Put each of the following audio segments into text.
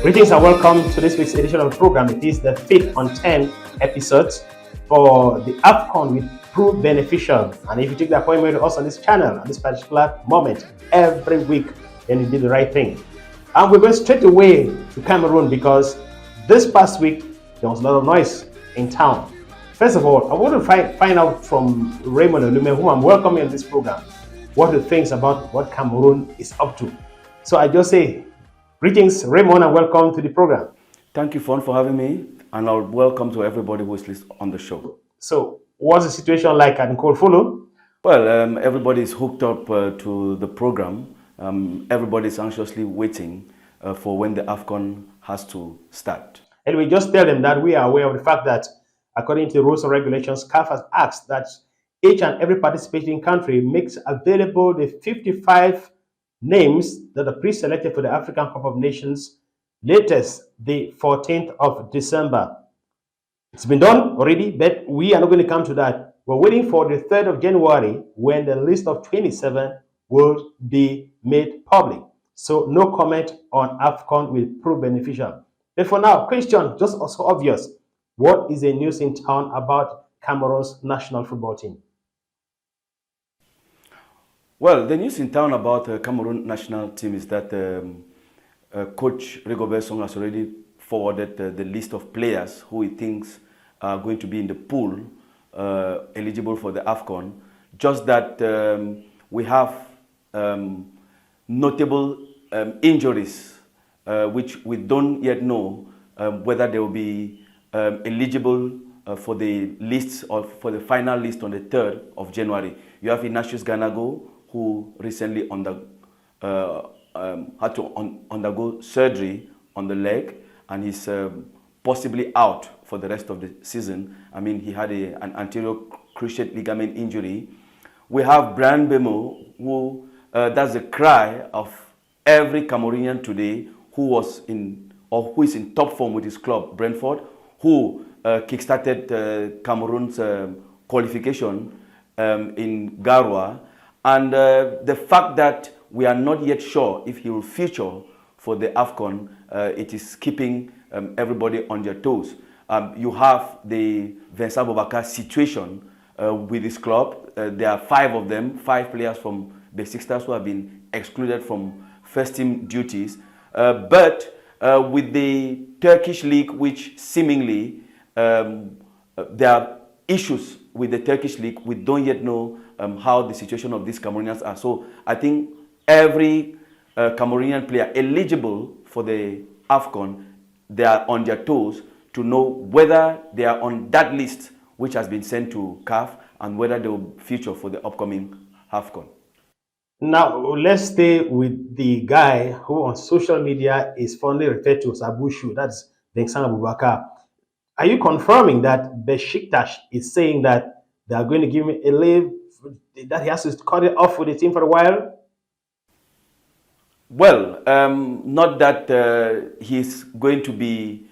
Greetings and welcome to this week's edition of the program. It is the 5th on 10 episodes for the AFCON with Prudential. And if you take the appointment with us on this channel at this particular moment every week, then you did the right thing. And we're going straight away to Cameroon because this past week there was a lot of noise in town. First of all, I want to find out from Raymond Olume, whom I'm welcoming in this program, what he thinks about what Cameroon is up to. So I just say, greetings, Raymond, and welcome to the program. Thank you, Fon, for having me, and I'll welcome to everybody who is listening on the show. So, what's the situation like at Nkolfolo? Well, everybody is hooked up to the program. Everybody is anxiously waiting for when the AFCON has to start. Anyway, just tell them that we are aware of the fact that, according to the rules and regulations, CAF has asked that each and every participating country makes available the 55 names that are pre-selected for the African Cup of Nations, latest the 14th of December. It's been done already, but we are not going to come to that. We're waiting for the 3rd of January when the list of 27 will be made public. So no comment on AFCON with Prudential. But for now, question just also obvious. What is the news in town about Cameroon's national football team? Well, the news in town about the Cameroon national team is that Coach Rigobert Song has already forwarded the list of players who he thinks are going to be in the pool eligible for the AFCON. Just that we have notable injuries, which we don't yet know whether they will be eligible for the list or for the final list on the 3rd of January. You have Ignatius Ganago, who recently had to undergo surgery on the leg, and he's possibly out for the rest of the season. I mean, he had an anterior cruciate ligament injury. We have Brian Bemo, who that's the cry of every Cameroonian today who was in or who is in top form with his club, Brentford, who kickstarted Cameroon's qualification in Garoua. And the fact that we are not yet sure if he will feature for the AFCON, it is keeping everybody on their toes. You have the Vincent Bobaka situation with his club. There are 5 of them, 5 players from the Sixers who have been excluded from first team duties. But with the Turkish league, which seemingly there are issues with the Turkish league, we don't yet know how the situation of these Cameroonians are. So I think every Cameroonian player eligible for the AFCON, they are on their toes to know whether they are on that list which has been sent to CAF and whether they will feature for the upcoming AFCON. Now, let's stay with the guy who on social media is fondly referred to as Abushu, that's Vincent Abubakar. Are you confirming that Besiktas is saying that they are going to give him a leave, that he has to cut it off with the team for a while? Well, not that he's going to be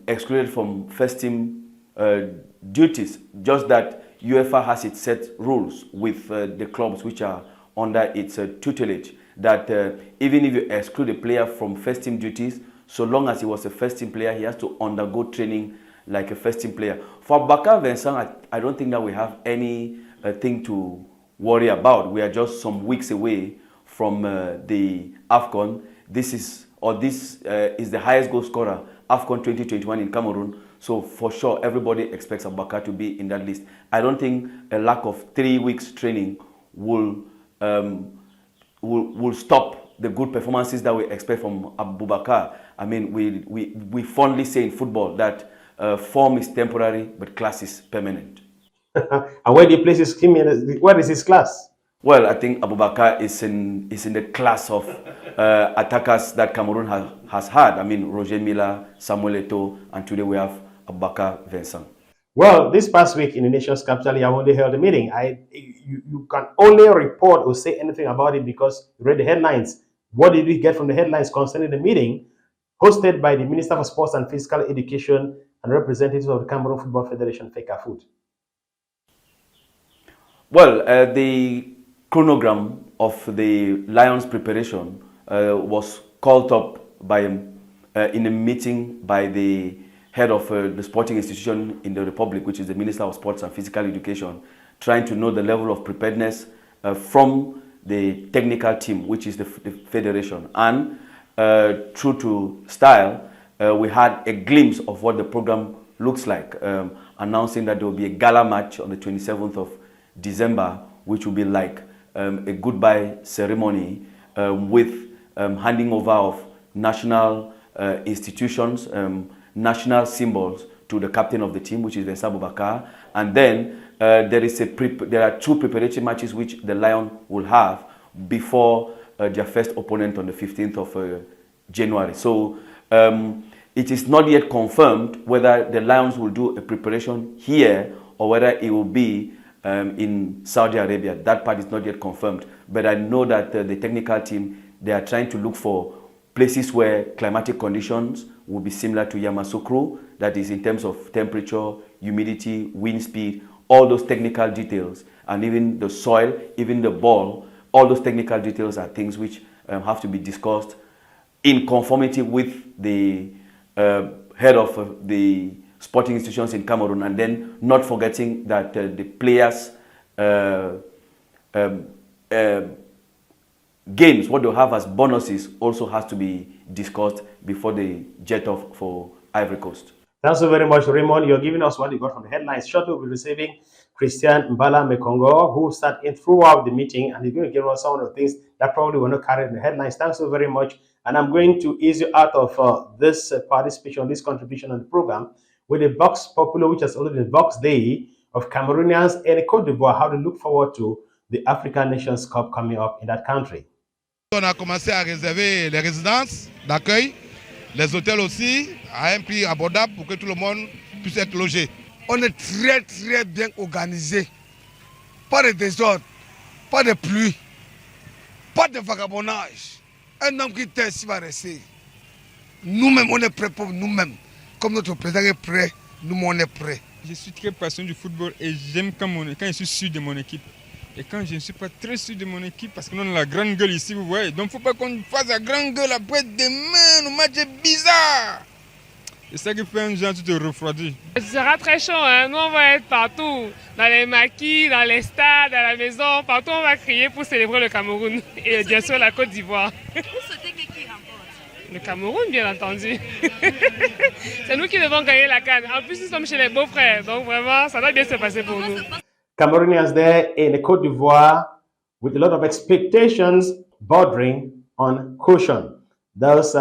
excluded from first team duties, just that UEFA has its set rules with the clubs which are under its tutelage, that even if you exclude a player from first team duties, so long as he was a first team player, he has to undergo training like a first team player. For Bakar Vincent, I don't think that we have anything to worry about. We are just some weeks away from the AFCON. This is the highest goal scorer, AFCON 2021 in Cameroon. So for sure, everybody expects Abubakar to be in that list. I don't think a lack of 3 weeks training will stop the good performances that we expect from Abubakar. I mean, we fondly say in football that form is temporary, but class is permanent. And where do you place him in? What is his class? Well, I think Abubakar is in the class of attackers that Cameroon has had. I mean, Roger Milla, Samuel Eto'o, and today we have Abubakar Vincent. Well, this past week in the nation's capital, Yaoundé held a meeting. You can only report or say anything about it because you read the headlines. What did we get from the headlines concerning the meeting hosted by the Minister for Sports and Physical Education and representatives of the Cameroon Football Federation, FECAFOOT? Well, the chronogram of the Lions preparation was called up by in a meeting by the head of the sporting institution in the Republic, which is the Minister of Sports and Physical Education, trying to know the level of preparedness from the technical team, which is the federation. And true to style, we had a glimpse of what the program looks like, announcing that there will be a gala match on the 27th of December, which will be like a goodbye ceremony with handing over of national institutions, national symbols to the captain of the team, which is Vincent Boubacar. And then there are two preparatory matches which the Lion will have before their first opponent on the 15th of January. So it is not yet confirmed whether the Lions will do a preparation here or whether it will be in Saudi Arabia. That part is not yet confirmed. But I know that the technical team, they are trying to look for places where climatic conditions will be similar to Yamoussoukro, that is in terms of temperature, humidity, wind speed, all those technical details, and even the soil, even the ball, all those technical details are things which have to be discussed in conformity with the head of the sporting institutions in Cameroon, and then not forgetting that the players' games, what they'll have as bonuses, also has to be discussed before they jet off for Ivory Coast. Thanks so very much, Raymond. You're giving us what you got from the headlines. Shortly, we'll be receiving Christian Mbala Mekongo, who sat in throughout the meeting, and he's going to give us some of the things that probably will not carry in the headlines. Thanks so very much. And I'm going to ease you out of this participation, this contribution on the program, with the Vox Popular, which has already been Vox Day of Cameroonians and Côte d'Ivoire, how to look forward to the African Nations Cup coming up in that country. On a commencé à réserver les résidences d'accueil, les hôtels aussi, à un prix abordable pour que tout le monde puisse être logé. On est très très bien organisé. Pas de désordre, pas de pluie, pas de vagabondage. Un homme qui était ici va rester. Nous-mêmes, on est prêts pour nous-mêmes. Comme notre président est prêt, nous, on est prêts. Je suis très passionné du football et j'aime quand je suis sûr de mon équipe. Et quand je ne suis pas très sûr de mon équipe, parce qu'on a la grande gueule ici, vous voyez. Donc il ne faut pas qu'on fasse la grande gueule après demain, le match est bizarre. C'est ça qui fait un genre, tu te refroidis. Ce sera très chaud, hein? Nous on va être partout, dans les maquis, dans les stades, à la maison, partout on va crier pour célébrer le Cameroun et bien sûr la Côte d'Ivoire. Vous souhaitez qui remporte? Le Cameroun, bien entendu. C'est nous qui devons gagner la CAN. En plus, nous sommes chez les beaux-frères, donc vraiment, ça doit bien se passer pour nous. Cameroonians there in the Côte d'Ivoire with a lot of expectations bordering on caution. Those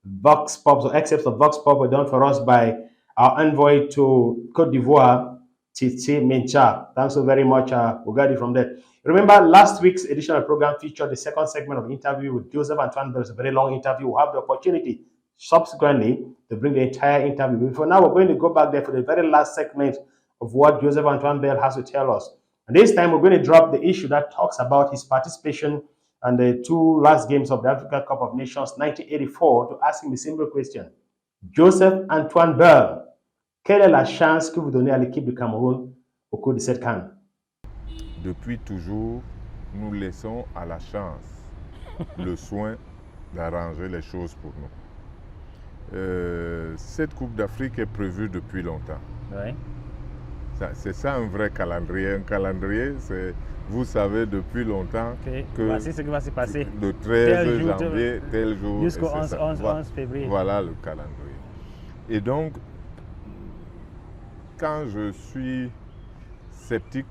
Vox Pops or excerpts of Vox Pop were done for us by our envoy to Côte d'Ivoire, Titi Mincha. Thanks so very much, Ugadi from there. Remember, last week's edition of the program featured the second segment of the interview with Joseph Antoine Bell. It's a very long interview. We'll have the opportunity subsequently to bring the entire interview. But for now, we're going to go back there for the very last segment of what Joseph Antoine Bell has to tell us. And this time, we're going to drop the issue that talks about his participation in the two last games of the Africa Cup of Nations 1984 to ask him a simple question. Joseph Antoine Bell, quelle est la chance que vous donnez à l'équipe du Cameroun au cours de cette CAN? Depuis toujours, nous laissons à la chance le soin d'arranger les choses pour nous. Cette Coupe d'Afrique est prévue depuis longtemps. Oui. C'est ça un vrai calendrier. Un calendrier, c'est, vous savez depuis longtemps que voici ce qui va se passer. Le 13 janvier, tel jour, jusqu'au 11 février. Voilà le calendrier. Et donc, quand je suis sceptique,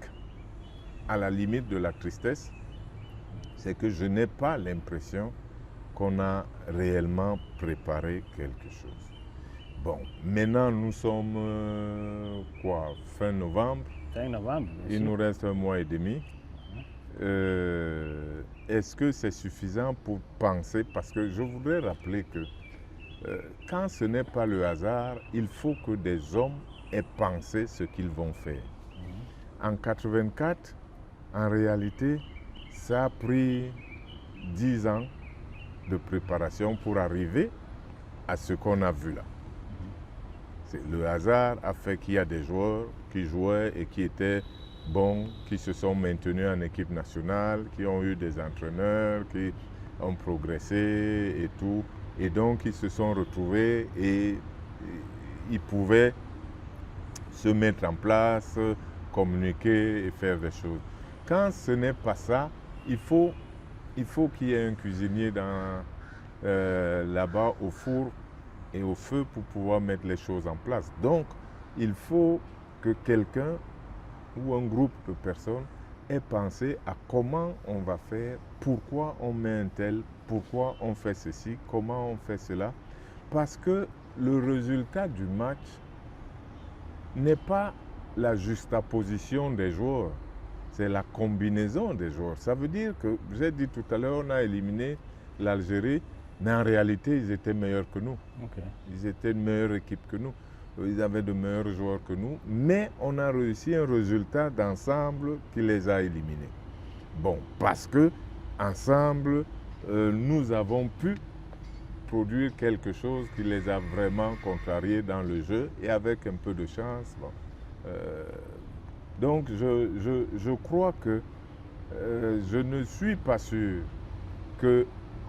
à la limite de la tristesse, c'est que je n'ai pas l'impression qu'on a réellement préparé quelque chose. Bon, maintenant nous sommes fin novembre. Fin novembre. Il nous reste un mois et demi. Est-ce que c'est suffisant pour penser? Parce que je voudrais rappeler que quand ce n'est pas le hasard, il faut que des hommes aient pensé ce qu'ils vont faire. En 84, en réalité, ça a pris 10 ans de préparation pour arriver à ce qu'on a vu là. Le hasard a fait qu'il y a des joueurs qui jouaient et qui étaient bons, qui se sont maintenus en équipe nationale, qui ont eu des entraîneurs, ont progressé et tout. Et donc, ils se sont retrouvés et ils pouvaient se mettre en place, communiquer et faire des choses. Quand ce n'est pas ça, il faut qu'il y ait un cuisinier là-bas au four et au feu pour pouvoir mettre les choses en place. Donc, il faut que quelqu'un ou un groupe de personnes ait pensé à comment on va faire, pourquoi on met un tel, pourquoi on fait ceci, comment on fait cela. Parce que le résultat du match n'est pas la juxtaposition des joueurs, c'est la combinaison des joueurs. Ça veut dire que, j'ai dit tout à l'heure, on a éliminé l'Algérie, mais en réalité, ils étaient meilleurs que nous. Okay. Ils étaient une meilleure équipe que nous. Ils avaient de meilleurs joueurs que nous, mais on a réussi un résultat d'ensemble qui les a éliminés. Bon, parce que ensemble, nous avons pu produire quelque chose qui les a vraiment contrariés dans le jeu et avec un peu de chance. Bon. Donc, je crois que je ne suis pas sûr que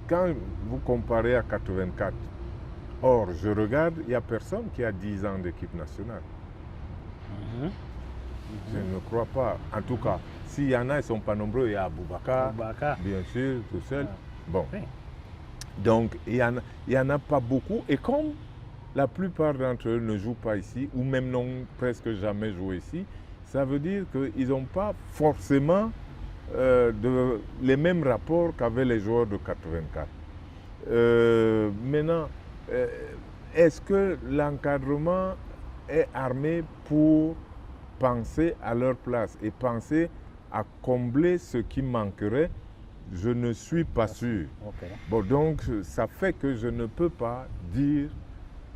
quand vous comparez à 84, or, je regarde, il n'y a personne qui a 10 ans d'équipe nationale. Je ne crois pas. En tout cas, s'il y en a, ils ne sont pas nombreux. Il y a Aboubakar, bien sûr, tout seul. Bon. Donc, il n'y en a pas beaucoup. Et comme la plupart d'entre eux ne jouent pas ici, ou même n'ont presque jamais joué ici, ça veut dire qu'ils n'ont pas forcément les mêmes rapports qu'avaient les joueurs de 84. Maintenant, est-ce que l'encadrement est armé pour penser à leur place et penser à combler ce qui manquerait? Je ne suis pas sûr. Okay. Bon, donc, ça fait que je ne peux pas dire,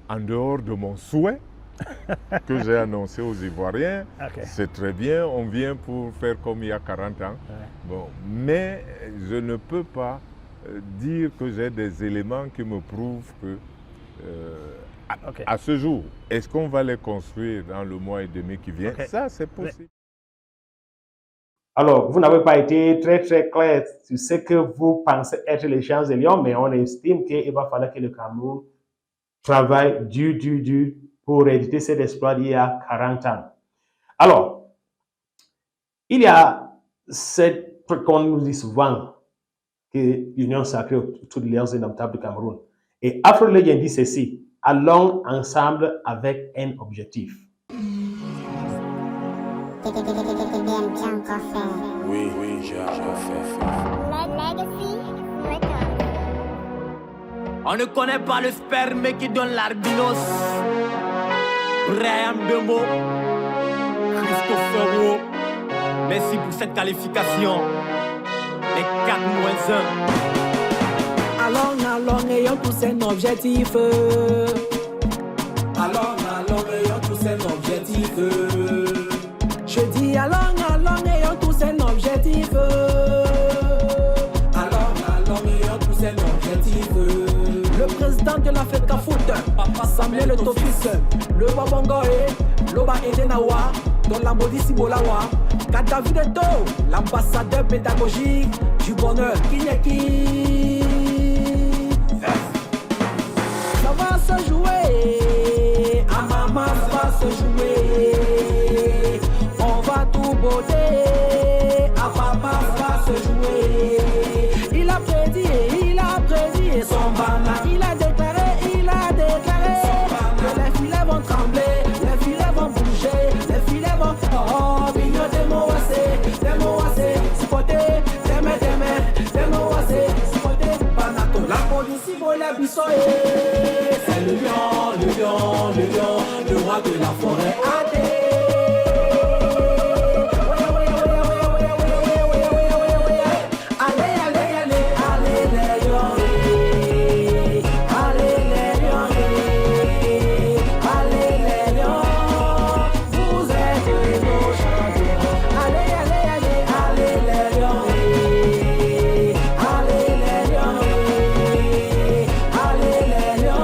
en dehors de mon souhait, que j'ai annoncé aux Ivoiriens, Okay. c'est très bien, on vient pour faire comme il y a 40 ans. Bon, mais je ne peux pas dire que j'ai des éléments qui me prouvent que, à ce jour, est-ce qu'on va les construire dans le mois et demi qui vient? Ça, c'est possible. Alors, vous n'avez pas été très clair sur ce que vous pensez être les chances de Lyon, mais on estime qu'il va falloir que le Cameroun travaille dur pour éviter cet exploit d'il y a 40 ans. Alors, il y a cette truc qu'on nous dit souvent, que l'Union sacrée autour de Lions indomptables du Cameroun. Et Afro Legend dit ceci: allons ensemble avec un objectif. Oui, j'ai encore fait. On ne connaît pas le sperme qui donne l'albinos. Brian Bemo, Christopher Rowe. Merci pour cette qualification. Les 4-1. Allons, ayons tous un objectif. Allons, ayons tous un objectif. Je dis allons, ayons tous un objectif. Allons, ayons tous un objectif. Le président de l'Afrique Foot, Papa Samuel Tofis, le Wabongoe, Loba Edenawa, Don Lambodi Sibolawa, Kadavid Eto, l'ambassadeur pédagogique du bonheur Kinyeki. Ça va se jouer, à maman ça va se jouer. On va tout beauté, à papa ça va se jouer. Il a prédit son bana, il a déclaré que les filets vont trembler, les filets vont bouger, les filets vont bignon des mots assez, supporter, des mots assez, supporter, panato, la police vola bissoye. C'est le lion, le roi de la forêt adé. Allez les lions,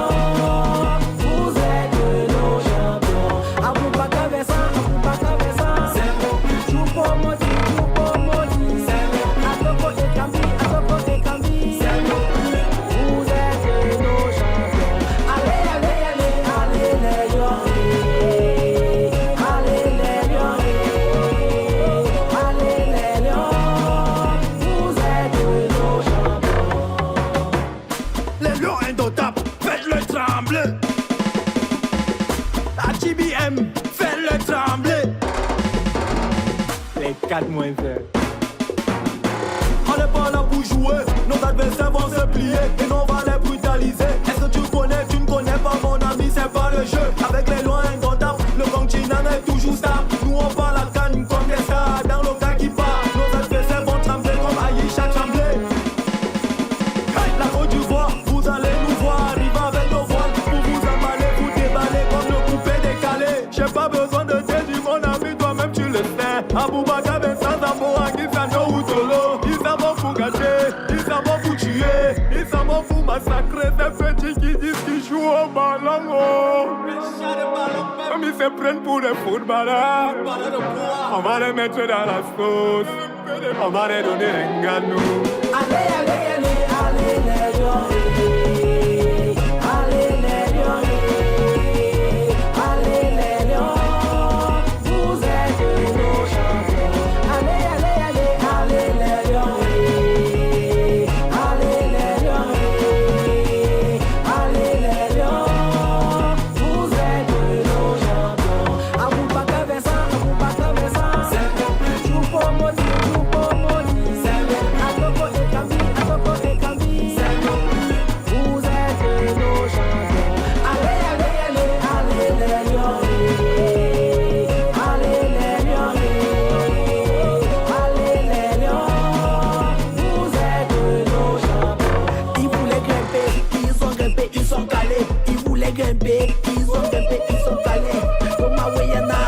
4 moins 1. On n'est pas là pour jouer, nos adversaires vont se plier et nous on va les brutaliser. Est-ce que tu connais, tu ne connais pas mon ami, c'est pas le jeu. Avec les lois incontables, le continent est toujours stable. Nous on va la canne comme des stars dans le cas qui part. Nos adversaires vont trembler comme Aïcha trembler. Hey, la Côte d'Ivoire, vous allez nous voir arriver avec nos voiles pour vous emballer, vous déballer comme le coupé décalé. J'ai pas besoin de te dire mon ami, toi-même tu le sais. Aboubaka, Vincent, Zambo, Anguille, Sano ou Tolo. Ils s'en vont pour gâcher, ils s'en vont pour tuer, ils s'en vont pour massacrer ces petits qui disent qu'ils jouent au ballon. Comme ils se prennent pour des footballeurs, on va les mettre dans la sauce, on va les donner un ganou. Allez, allez, allez, allez, les lions, allez, les lions, allez, les lions, vous êtes nos champions. Allez, allez, allez, allez, les lions, allez, les lions, allez, les lions, vous êtes nos champions. Aboubaka Vincent, Choupo Modi, Atoko et Kambi, vous êtes nos champions. Allez, allez, allez, allez, les lions, allez, les lions, allez, les lions, vous êtes nos champions. Ils voulaient grimper, ils sont calés. Ils voulaient grimper, ils sont calés. Doma Weyana,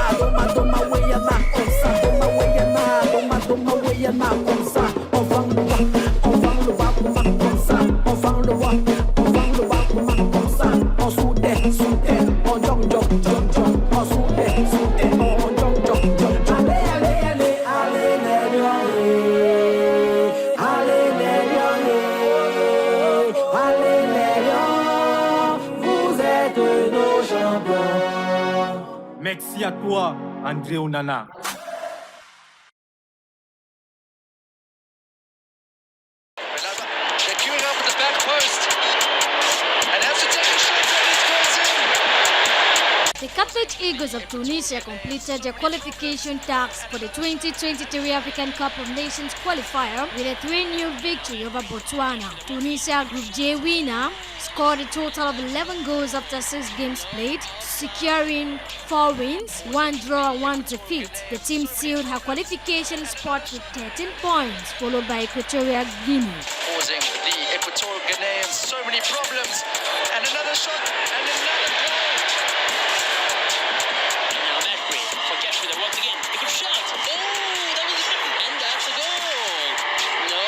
Doma Weyana, comme ça. Doma Weyana, comme ça. On vend le bas pour Mac comme ça. On vend le bas pour Mac comme ça. On soudait, on jong, on soudait, on jong. Allez, allez, allez, allez, les lions, allez, les lions, allez, les lions, vous êtes nos champions. Merci à toi, André Onana. The Captain Eagles of Tunisia completed their qualification tasks for the 2023 African Cup of Nations qualifier with a 3-0 victory over Botswana. Tunisia Group J winner scored a total of 11 goals after 6 games played, securing 4 wins, 1 draw and 1 defeat. The team sealed her qualification spot with 13 points, followed by Equatorial Guinea. Causing the Equatorial Guineans so many problems, and another shot, and another goal. And now Mercury forgets with it once again. He could shot. Oh, that was a second, and that's a goal. No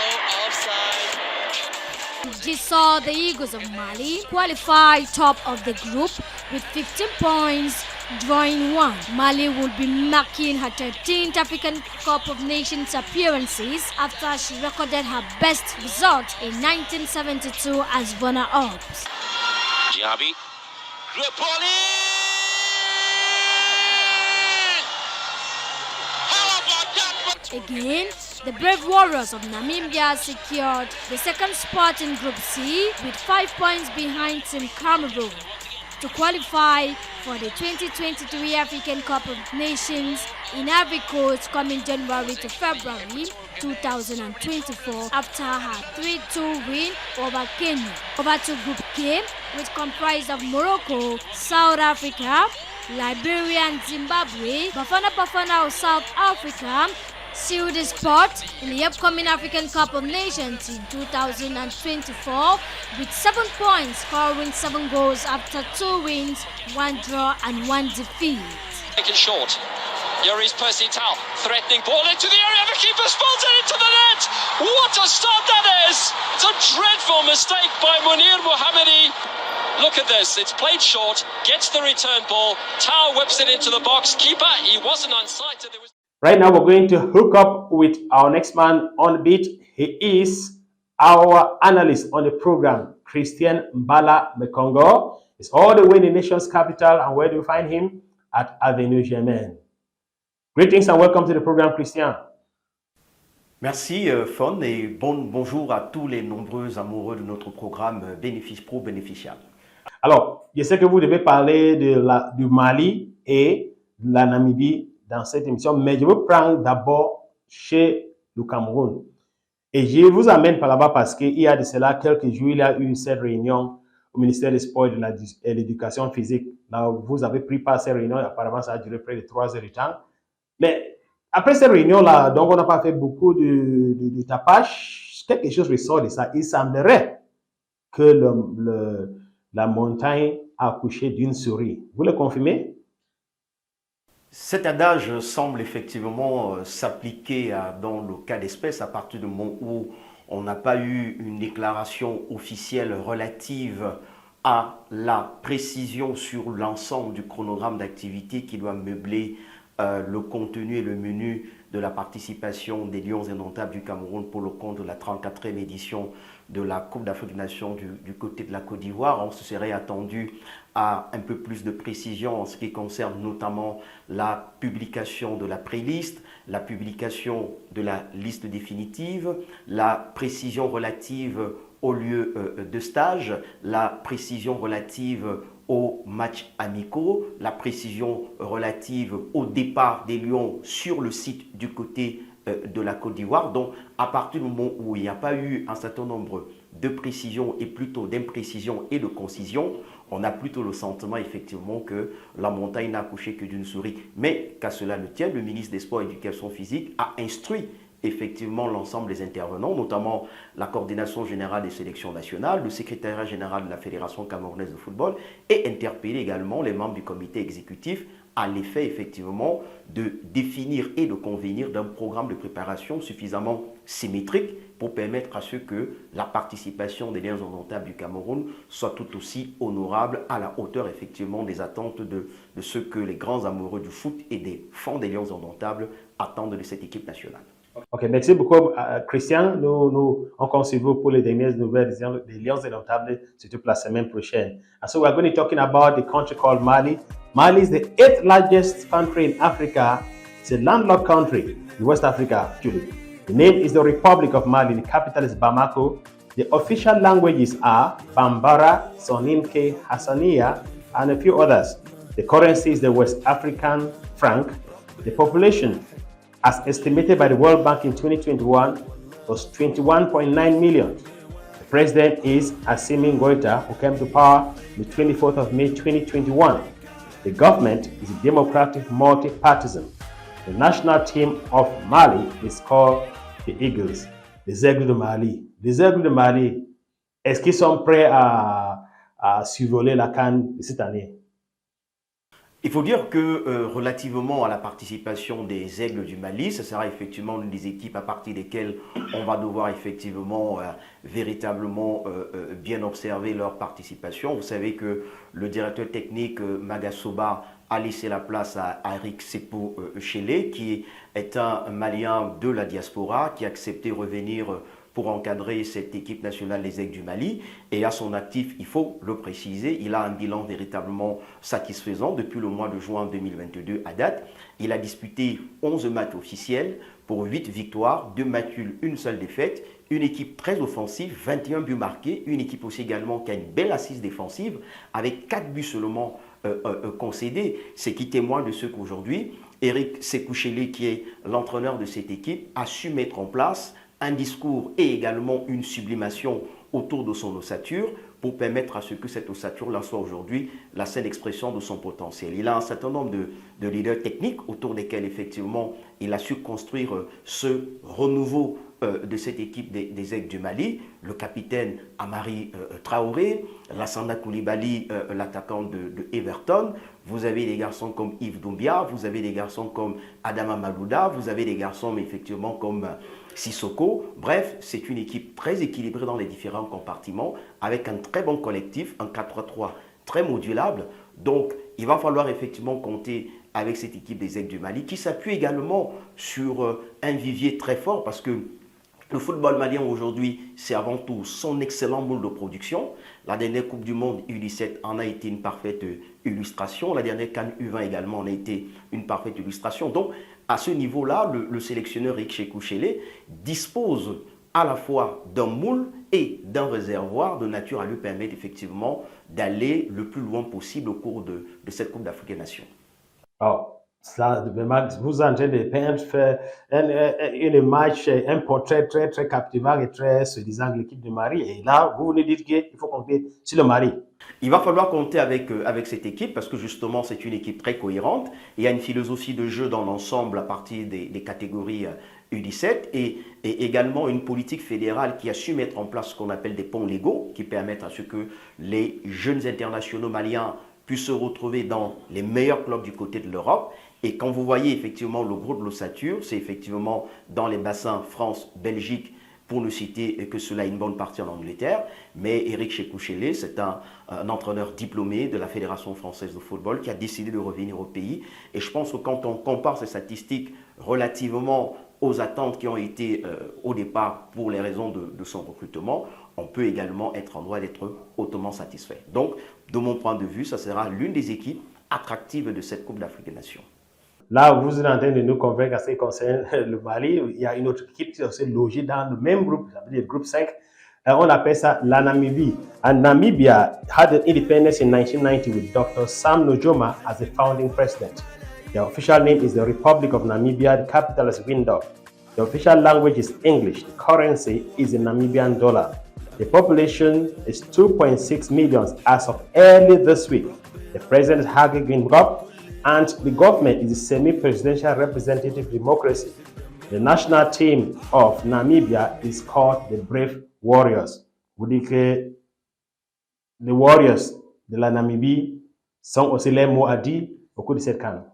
offside. This saw the Eagles of Mali qualify top of the group with 15 points, drawing 1. Mali will be marking her 13th African Cup of Nations appearances after she recorded her best result in 1972 as runner-ups. Diaby. Le Poli! How about that? Again, the Brave Warriors of Namibia secured the second spot in Group C with 5 points behind Team Cameroon to qualify for the 2023 African Cup of Nations in Ivory Coast coming January to February 2024 after her 3-2 win over Kenya. Over to Group K, which comprised of Morocco, South Africa, Liberia and Zimbabwe. Bafana of South Africa sealed a spot in the upcoming African Cup of Nations in 2024 with 7 points, scoring 7 goals after 2 wins, 1 draw and 1 defeat. Taken short. Yuri's Percy Tau threatening ball into the area. The keeper spills it into the net. What a start that is! It's a dreadful mistake by Munir Mohammadi. Look at this. It's played short. Gets the return ball. Tau whips it into the box. Keeper, he wasn't unsighted. Right now, we're going to hook up with our next man on beat. He is our analyst on the program, Christian Mbala Mekongo. He's all the way in the nation's capital. And where do you find him? At Avenue Germain. Greetings and welcome to the program, Christian. Merci Fon et bonjour à tous les nombreux amoureux de notre programme Prudential. Alors, je sais que vous devez parler du Mali et de la Namibie dans cette émission, mais je veux prendre d'abord chez le Cameroun. Et je vous amène par là-bas parce qu'il y a de cela quelques jours, il y a eu cette réunion au ministère des Sports et de l'Éducation physique. Là, vous avez pris part à cette réunion, apparemment ça a duré près de 3 heures de temps. Mais après cette réunion-là, donc on n'a pas fait beaucoup de tapage, quelque chose ressort de ça. Il semblerait que la montagne a accouché d'une souris. Vous le confirmez? Cet adage semble effectivement s'appliquer dans le cas d'espèce à partir du moment où on n'a pas eu une déclaration officielle relative à la précision sur l'ensemble du chronogramme d'activité qui doit meubler le contenu et le menu de la participation des Lions indomptables du Cameroun pour le compte de la 34e édition de la Coupe d'Afrique des Nations du côté de la Côte d'Ivoire. On se serait attendu à un peu plus de précision en ce qui concerne notamment la publication de la pré-liste, la publication de la liste définitive, la précision relative au lieu de stage, la précision relative aux matchs amicaux, la précision relative au départ des Lions sur le site du côté de la Côte d'Ivoire. Donc, à partir du moment où il n'y a pas eu un certain nombre de précisions et plutôt d'imprécisions et de concisions, on a plutôt le sentiment effectivement que la montagne n'a accouché que d'une souris. Mais qu'à cela ne tienne, le ministre des Sports et de l'Éducation physique a instruit effectivement l'ensemble des intervenants, notamment la coordination générale des sélections nationales, le secrétariat général de la Fédération camerounaise de football, et interpeller également les membres du comité exécutif à l'effet effectivement de définir et de convenir d'un programme de préparation suffisamment symétrique pour permettre à ce que la participation des Lions indomptables du Cameroun soit tout aussi honorable à la hauteur effectivement des attentes de ce que les grands amoureux du foot et des fans des Lions indomptables attendent de cette équipe nationale. Ok, merci beaucoup, Christian. On compte sur vous pour les dernières nouvelles des Lions indomptables, surtout pour la semaine prochaine. And so we're going to be talking about the country called Mali. Mali is the 8th largest country in Africa. It's a landlocked country in West Africa, actually. The name is the Republic of Mali. The capital is Bamako. The official languages are Bambara, Soninke, Hassaniya, and a few others. The currency is the West African franc. The population, as estimated by the World Bank in 2021, was 21.9 million. The president is Assimi Goïta, who came to power on the 24th of May 2021. The government is democratic multi-partisan. The national team of Mali is called the Eagles, les Aigles de Mali. Les Aigles de Mali, est-ce qu'ils sont prêts à survoler la CAN de cette année? Il faut dire que relativement à la participation des Aigles du Mali, ce sera effectivement une des équipes à partir desquelles on va devoir effectivement véritablement bien observer leur participation. Vous savez que le directeur technique Magasoba a laissé la place à Eric Sepo Chele, qui est un Malien de la diaspora, qui a accepté de revenir pour encadrer cette équipe nationale des Aigles du Mali. Et à son actif, il faut le préciser, il a un bilan véritablement satisfaisant depuis le mois de juin 2022 à date. Il a disputé 11 matchs officiels pour 8 victoires, 2 matchs nuls, une seule défaite. Une équipe très offensive, 21 buts marqués. Une équipe aussi également qui a une belle assise défensive avec 4 buts seulement concédés. C'est qui témoigne de ce qu'aujourd'hui, Eric Sekouchele, qui est l'entraîneur de cette équipe, a su mettre en place un discours et également une sublimation autour de son ossature pour permettre à ce que cette ossature-là soit aujourd'hui la seule expression de son potentiel. Il a un certain nombre de leaders techniques autour desquels effectivement il a su construire ce renouveau de cette équipe des Aigles du Mali, le capitaine Amari Traoré, Lassana Koulibaly, l'attaquant de Everton. Vous avez des garçons comme Yves Doumbia, vous avez des garçons comme Adama Malouda, vous avez des garçons effectivement comme Sissoko. Bref, c'est une équipe très équilibrée dans les différents compartiments, avec un très bon collectif, un 4-3-3 très modulable. Donc, il va falloir effectivement compter avec cette équipe des Aigles du Mali, qui s'appuie également sur un vivier très fort, parce que le football malien aujourd'hui, c'est avant tout son excellent moule de production. La dernière Coupe du Monde U17 en a été une parfaite illustration. La dernière CAN U20 également en a été une parfaite illustration. Donc, à ce niveau-là, le sélectionneur Eric Sekouchele dispose à la fois d'un moule et d'un réservoir de nature à lui permettre effectivement d'aller le plus loin possible au cours de cette Coupe d'Afrique des Nations. Alors, Ça, vous êtes en train de peindre une image, un portrait très, très captivant et très se disant de l'équipe de Mali. Et là, vous venez dire qu'il faut compter sur le Mali. Il va falloir compter avec cette équipe parce que justement, c'est une équipe très cohérente. Il y a une philosophie de jeu dans l'ensemble à partir des catégories U17 et également une politique fédérale qui a su mettre en place ce qu'on appelle des ponts légaux qui permettent à ce que les jeunes internationaux maliens puissent se retrouver dans les meilleurs clubs du côté de l'Europe. Et quand vous voyez effectivement le gros de l'ossature, c'est effectivement dans les bassins France, Belgique, pour ne citer que cela une bonne partie en Angleterre. Mais Eric Chekouchele, c'est un entraîneur diplômé de la Fédération française de football qui a décidé de revenir au pays. Et je pense que quand on compare ces statistiques relativement aux attentes qui ont été au départ pour les raisons de son recrutement, on peut également être en droit d'être hautement satisfait. Donc, de mon point de vue, ça sera l'une des équipes attractives de cette Coupe d'Afrique des Nations. Là, vous êtes en train de nous convaincre en ce qui concerne le Mali. Il y a une autre équipe qui est aussi logée dans le même groupe, le groupe 5. On appelle ça la Namibie. And Namibia had an independence in 1990 with Dr. Sam Nujoma as the founding president. The official name is the Republic of Namibia. The capital is Windhoek. The official language is English. The currency is the Namibian dollar. The population is 2.6 million as of early this week. The president is Hage Geingob, and the government is a semi-presidential representative democracy. The national team of Namibia is called the Brave Warriors. Vous dites que les Warriors de la Namibie sont aussi les mots à dire au cours de cette CAN.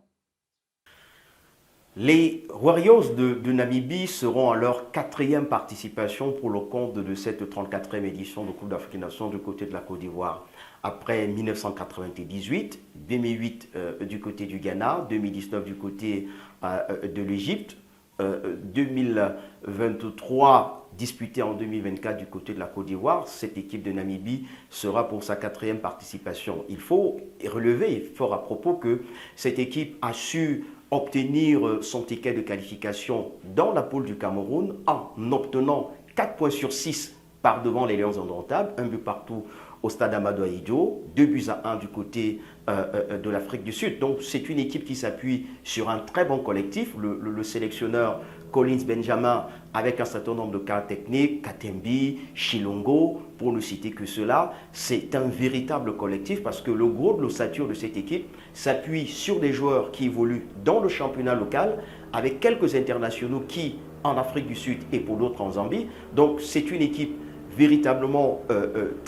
Les Warriors de Namibie seront à leur 4e participation pour le compte de cette 34e édition de Coupe d'Afrique des Nations du côté de la Côte d'Ivoire. Après 1998, 2008 du côté du Ghana, 2019 du côté de l'Égypte, 2023 disputé en 2024 du côté de la Côte d'Ivoire, cette équipe de Namibie sera pour sa 4e participation. Il faut relever fort à propos que cette équipe a su obtenir son ticket de qualification dans la poule du Cameroun en obtenant 4 points sur 6 par devant les Lions indomptables, un but partout au stade Amadou Ahidjo, 2-1 du côté de l'Afrique du Sud. Donc c'est une équipe qui s'appuie sur un très bon collectif. Le sélectionneur Collins Benjamin avec un certain nombre de cas techniques, Katembi, Chilongo, pour ne citer que cela, c'est un véritable collectif parce que le gros de l'ossature de cette équipe s'appuie sur des joueurs qui évoluent dans le championnat local avec quelques internationaux qui, en Afrique du Sud et pour d'autres en Zambie. Donc c'est une équipe véritablement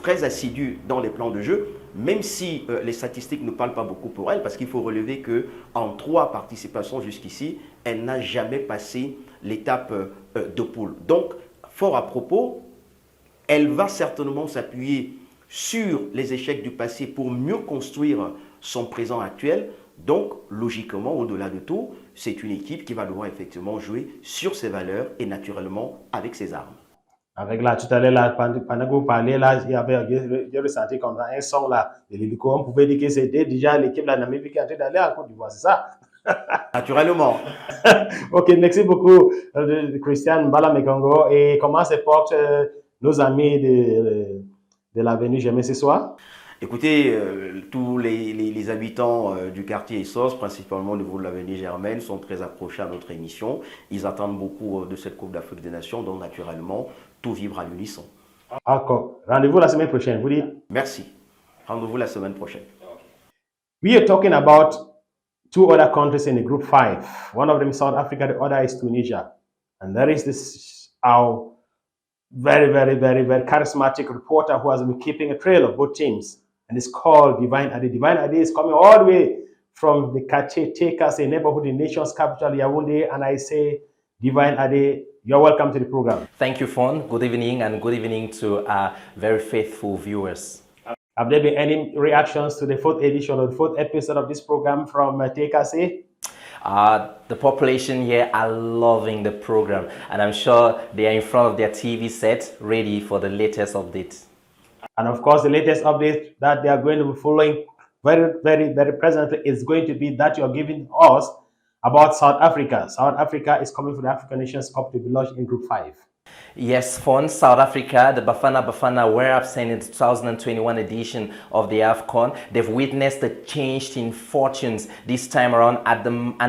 très assidue dans les plans de jeu, même si les statistiques ne parlent pas beaucoup pour elle, parce qu'il faut relever qu'en 3 participations jusqu'ici, elle n'a jamais passé l'étape de poule. Donc, fort à propos, elle va certainement s'appuyer sur les échecs du passé pour mieux construire son présent actuel. Donc, logiquement, au-delà de tout, c'est une équipe qui va devoir effectivement jouer sur ses valeurs et naturellement avec ses armes. Avec là, tout à l'heure, là, pendant que vous parlez, là, j'ai ressenti comme un son là, de l'hélico. On pouvait dire que c'était déjà l'équipe de la Namibie qui est en train d'aller en Côte d'Ivoire, c'est ça? Naturellement. Ok, merci beaucoup, Christian Mbala Mekongo. Et comment se portent nos amis de l'avenue Jamais ce soir? Écoutez, tous les habitants du quartier Essos, principalement au niveau de l'avenue Germaine, sont très approchés à notre émission. Ils attendent beaucoup de cette Coupe d'Afrique des Nations, donc naturellement, tout vibre à l'unisson. D'accord. Rendez-vous la semaine prochaine, vous dites? Merci. Rendez-vous la semaine prochaine. We are talking about 2 other countries in the group 5. One of them is South Africa, the other is Tunisia. And there is this our very charismatic reporter who has been keeping a trail of both teams. And it's called Divine Ade. Divine Ade is coming all the way from the Kachetekas, a neighborhood in the nation's capital, Yaoundé. And I say, Divine Ade, you're welcome to the program. Thank you, Fon. Good evening, and good evening to our very faithful viewers. Have there been any reactions to the 4th edition or the 4th episode of this program from TKC? The population here are loving the program, and I'm sure they are in front of their TV set ready for the latest updates. And of course, the latest update that they are going to be following very presently is going to be that you're giving us about South Africa. South Africa is coming for the African Nations Cup to be launched in Group 5. Yes, for South Africa, the Bafana were absent in the 2021 edition of the AFCON. They've witnessed a change in fortunes this time around, and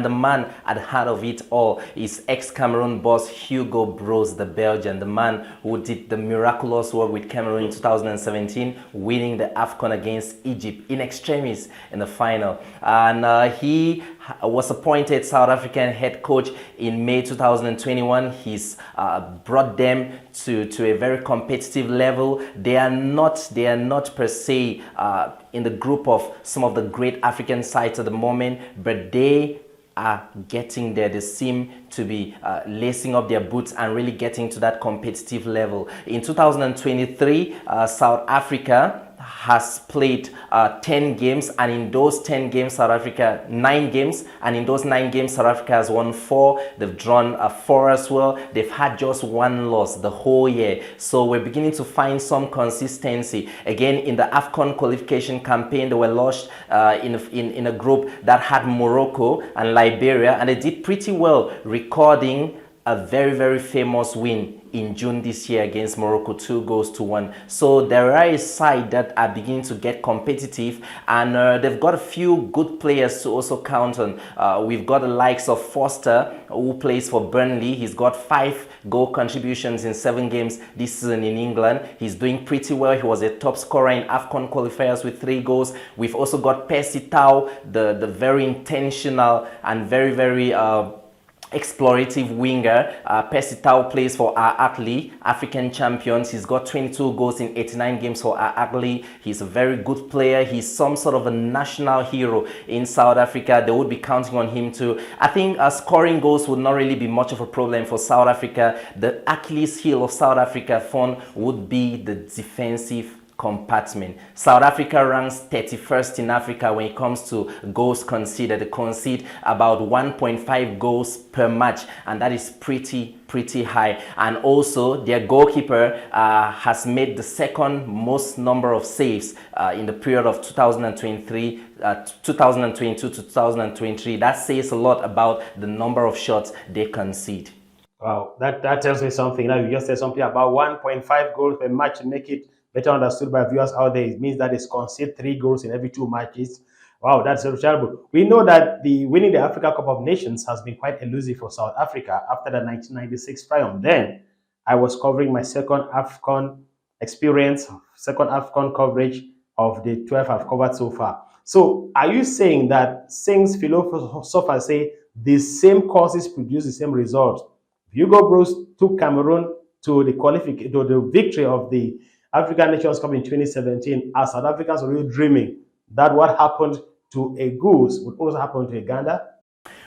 the man at the heart of it all is ex-Cameroon boss Hugo Broos, the Belgian, the man who did the miraculous work with Cameroon in 2017, winning the AFCON against Egypt in extremis in the final. And he was appointed South African head coach in May 2021. He's brought them to a very competitive level. They are not per se in the group of some of the great African sides at the moment, but they are getting there. They seem to be lacing up their boots and really getting to that competitive level. In 2023, South Africa has played 10 games, and in those 10 games, South Africa 9 games, and in those 9 games, South Africa has won 4. They've drawn 4 as well. They've had just 1 loss the whole year. So we're beginning to find some consistency. Again, in the AFCON qualification campaign, they were lost in a group that had Morocco and Liberia, and they did pretty well, recording a very, very famous win in June this year against Morocco, 2-1. So there are a side that are beginning to get competitive, and they've got a few good players to also count on. We've got the likes of Foster, who plays for Burnley. He's got 5 goal contributions in 7 games this season in England. He's doing pretty well. He was a top scorer in AFCON qualifiers with 3 goals. We've also got Percy Tau, the very intentional and very, very explorative winger. Percy Tau plays for Al-Ahly, African champions. He's got 22 goals in 89 games for Al-Ahly. He's a very good player. He's some sort of a national hero in South Africa. They would be counting on him too. I think scoring goals would not really be much of a problem for South Africa. The Achilles heel of South Africa would be the defensive compartment. South Africa ranks 31st in Africa when it comes to goals conceded. They concede about 1.5 goals per match, and that is pretty high. And also their goalkeeper has made the second most number of saves in the period of 2022 to 2023. That says a lot about the number of shots they concede. Wow, that tells me something. Now you just said something about 1.5 goals per match to make it better understood by viewers out there. It means that it's concede 3 goals in every 2 matches. Wow, that's so terrible. We know that winning the Africa Cup of Nations has been quite elusive for South Africa after the 1996 triumph. Then I was covering my second AFCON experience, second AFCON coverage of the 12 I've covered so far. So are you saying that since philosophers say the same causes produce the same results, Hugo Broos took Cameroon to the victory of the African Nations Cup in 2017, as South Africans were really dreaming that what happened to a goose would also happen to Uganda?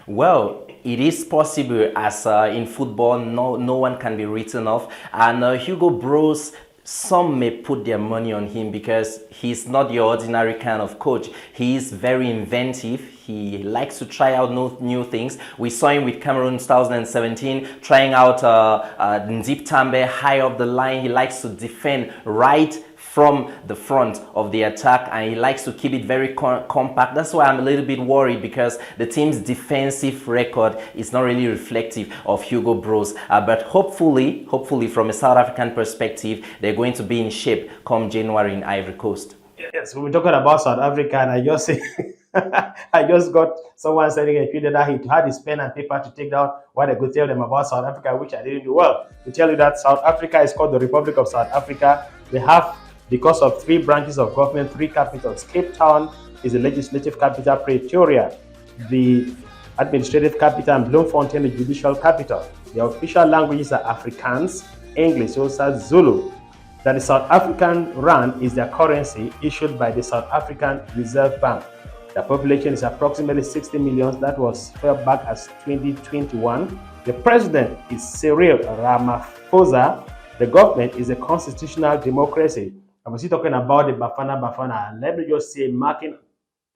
Well, it is possible, as in football, no one can be written off. And Hugo Broos, some may put their money on him because he's not your ordinary kind of coach. He is very inventive. He likes to try out new things. We saw him with Cameroon 2017, trying out Nzip Tambe high up the line. He likes to defend right from the front of the attack, and he likes to keep it very compact. That's why I'm a little bit worried, because the team's defensive record is not really reflective of Hugo Broos. But hopefully from a South African perspective, they're going to be in shape come January in Ivory Coast. Yes, we're talking about South Africa, and I just say I just got someone sending a tweet that he had his pen and paper to take down what I could tell them about South Africa, which I didn't do well. To tell you that South Africa is called the Republic of South Africa. They have, because of 3 branches of government, 3 capitals. Cape Town is the legislative capital, Pretoria the administrative capital, and Bloemfontein the judicial capital. The official languages are Afrikaans, English, also Zulu. That the South African rand is their currency, issued by the South African Reserve Bank. The population is approximately 60 million. That was far back as 2021. The president is Cyril Ramaphosa. The government is a constitutional democracy. I was talking about the Bafana. Let me just say, marking,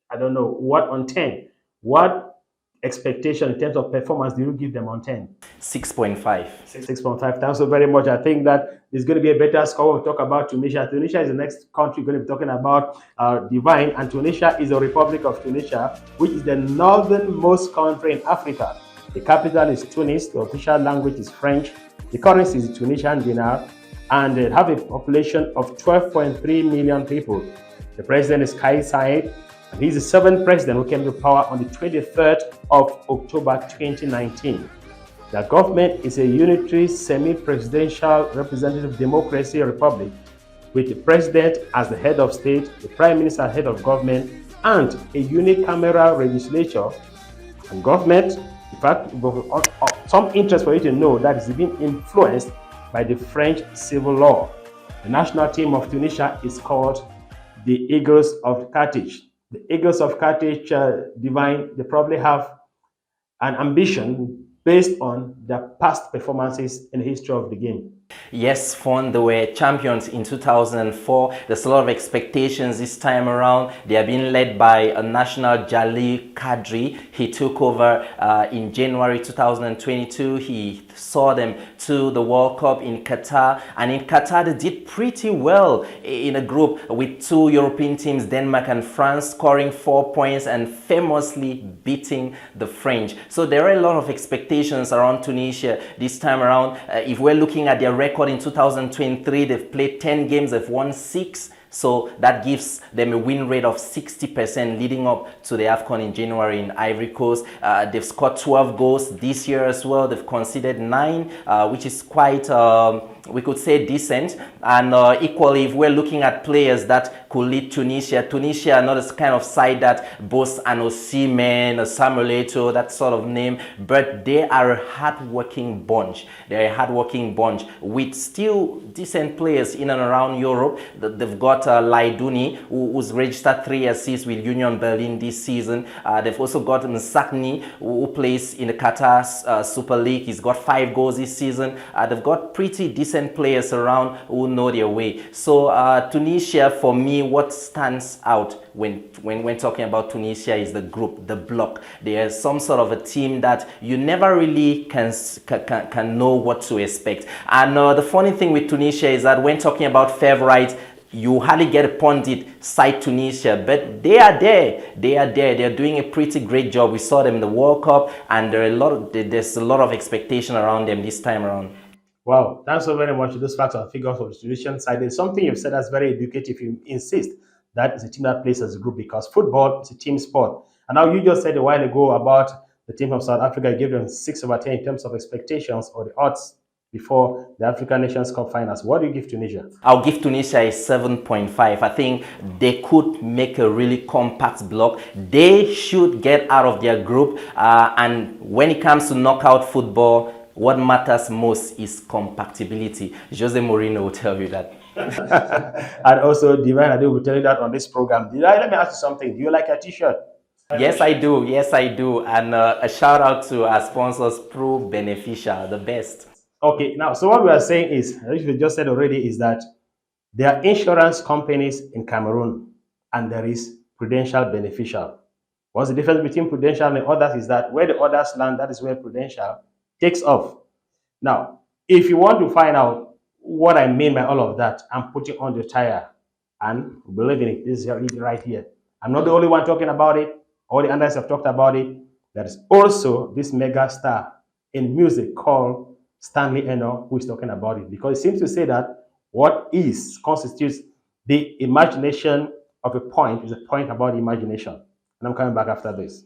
I don't know, what on 10? What expectation in terms of performance do you give them on 10? 6.5. 6.5. Thanks so very much. I think that it's going to be a better score. We'll talk about Tunisia. Tunisia is the next country we're going to be talking about, Divine. And Tunisia is the Republic of Tunisia, which is the northernmost country in Africa. The capital is Tunis. The official language is French. The currency is Tunisian dinar, and they have a population of 12.3 million people. The president is Kais Saied, and he's the seventh president who came to power on the 23rd of October 2019. The government is a unitary semi-presidential representative democracy republic with the president as the head of state, the prime minister as head of government, and a unicameral legislature. And government, in fact, some interest for you to know that is being influenced by the French civil law. The national team of Tunisia is called the Eagles of Carthage. The Eagles of Carthage they probably have an ambition based on their past performances in the history of the game. Yes, Fon, they were champions in 2004. There's a lot of expectations this time around. They are being led by a national Jalil Kadri. He took over in January 2022. He saw them to the World Cup in Qatar. And in Qatar, they did pretty well in a group with two European teams, Denmark and France, scoring 4 points and famously beating the French. So there are a lot of expectations around Tunisia this time around. If we're looking at their record in 2023, they've played 10 games, they've won 6. So that gives them a win rate of 60% leading up to the AFCON in January in Ivory Coast. They've scored 12 goals this year as well. They've conceded 9, which is quite, we could say, decent. And equally, if we're looking at players that could lead Tunisia are not a kind of side that boasts an Osimhen, a Samuel Eto'o, that sort of name, but they are a hard-working bunch. They're a hard-working bunch with still decent players in and around Europe. They've got Laiduni, who's registered 3 assists with Union Berlin this season. They've also got Msakni, who plays in the Qatar Super League. He's got 5 goals this season. They've got pretty decent players around who know their way. So Tunisia, for me, what stands out when talking about Tunisia is the group, the block. There's some sort of a team that you never really can know what to expect. And the funny thing with Tunisia is that when talking about favorites, you hardly get a pundit cite Tunisia, but they are there. They are there. They're doing a pretty great job. We saw them in the World Cup, and there's a lot of expectation around them this time around. Wow, thanks so very much. Those facts and figures of the Tunisian side. There's something you've said that's very educative. You insist that is a team that plays as a group because football is a team sport. And now you just said a while ago about the team from South Africa. You gave them 6/10 in terms of expectations or the odds before the African Nations Cup finals. What do you give Tunisia? I'll give Tunisia a 7.5. I think they could make a really compact block. They should get out of their group. And when it comes to knockout football, what matters most is compatibility. Jose Mourinho will tell you that. And also, Divine Adu will tell you that on this program. Let me ask you something. Do you like a t-shirt? Yes, I do. Yes, I do. And a shout out to our sponsors, Prudential, the best. Okay, now, so what we are saying is, as we just said already, is that there are insurance companies in Cameroon and there is prudential beneficial. What's the difference between prudential and others is that where the others land, that is where prudential takes off. Now, if you want to find out what I mean by all of that, I'm putting on the tire. And believe in it, this is right here. I'm not the only one talking about it. All the others have talked about it. There is also this mega star in music called Stanley Eno, who is talking about it. Because it seems to say that what constitutes the imagination of a point is a point about imagination. And I'm coming back after this.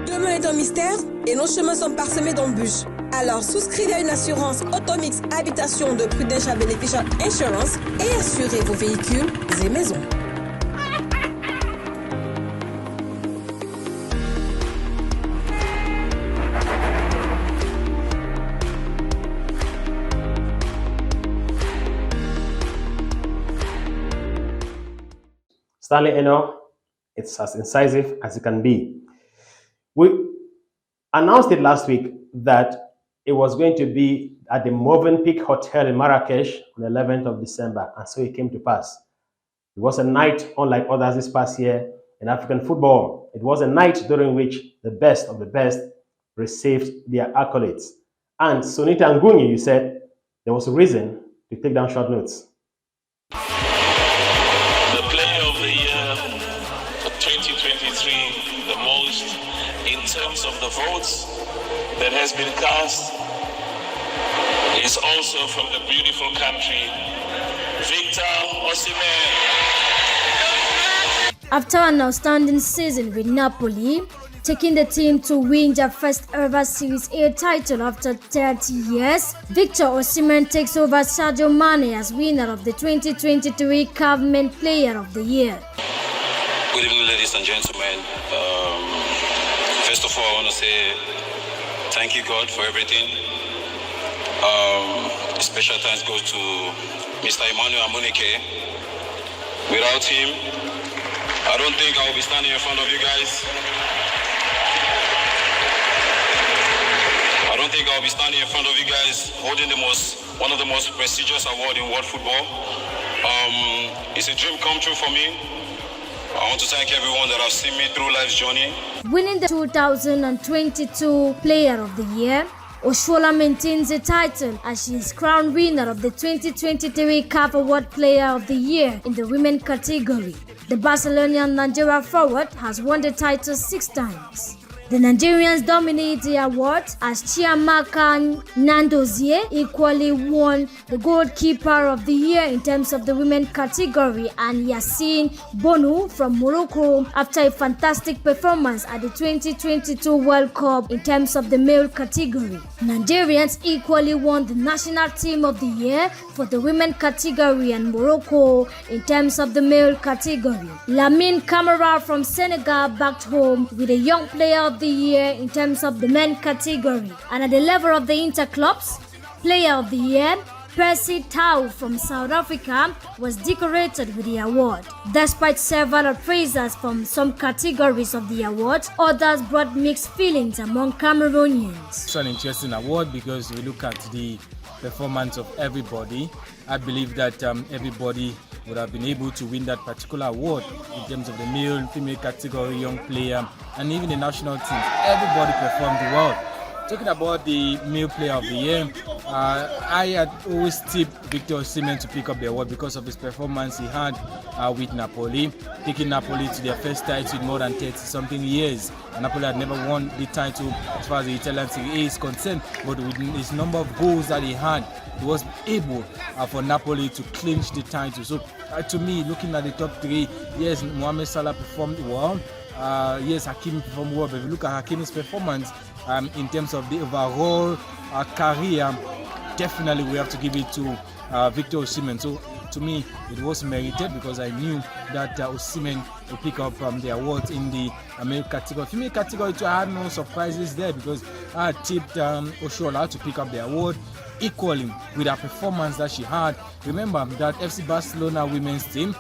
Demain est un mystère et nos chemins sont parsemés d'embûches. Alors souscrivez à une assurance Automix Habitation de Prudential Beneficial Insurance et assurez vos véhicules et maisons. Stanley Eno, it's as incisive as it can be. We announced it last week that it was going to be at the Movenpick Hotel in Marrakesh on the 11th of December, and so it came to pass. It was a night unlike others this past year in African football. It was a night during which the best of the best received their accolades. And Sonita Ngunyi, you said there was a reason to take down short notes. The player of the year of 2023, the most in terms of the votes that has been cast, is also from the beautiful country, Victor Osimhen. After an outstanding season with Napoli, taking the team to win their first ever Series A title after 30 years, Victor Osimhen takes over Sadio Mane as winner of the 2023 CAF Men Player of the Year. Good evening, ladies and gentlemen. First of all, I want to say thank you, God, for everything. Special thanks goes to Mr. Emmanuel Amunike. Without him, I don't think I will be standing in front of you guys. I don't think I'll be standing in front of you guys holding one of the most prestigious awards in world football. It's a dream come true for me. I want to thank everyone that has seen me through life's journey. Winning the 2022 Player of the Year, Oshoala maintains the title as she is crowned winner of the 2023 CAF Award Player of the Year in the women category. The Barcelonian Nigeria forward has won the title 6 times. The Nigerians dominate the award as Chiamaka Nandozie equally won the Goalkeeper of the Year in terms of the women category, and Yassine Bonu from Morocco after a fantastic performance at the 2022 World Cup in terms of the male category. Nigerians equally won the National Team of the Year for the women category and Morocco in terms of the male category. Lamine Camara from Senegal backed home with a Young Player of the Year in terms of the men category. And at the level of the interclubs, Player of the Year, Percy Tau from South Africa was decorated with the award. Despite several appraisers from some categories of the award, others brought mixed feelings among Cameroonians. It's an interesting award because we look at the performance of everybody. I believe that everybody would have been able to win that particular award in terms of the male, female category, young player, and even the national teams. Everybody performed well. Talking about the male player of the year, I had always tipped Victor Osimhen to pick up the award because of his performance he had with Napoli, taking Napoli to their first title in more than 30-something years. And Napoli had never won the title as far as the Italian Serie A is concerned, but with his number of goals that he had, he was able for Napoli to clinch the title. So to me, looking at the top three, yes, Mohamed Salah performed well. Yes, Hakimi performed well, but if you look at Hakimi's performance in terms of the overall career, definitely we have to give it to Victor Osimhen. So to me, it was merited because I knew that Osimhen will pick up the awards in the male category. Female category too, I had no surprises there because I had tipped Oshoala to pick up the award equally with her performance that she had. Remember that FC Barcelona women's team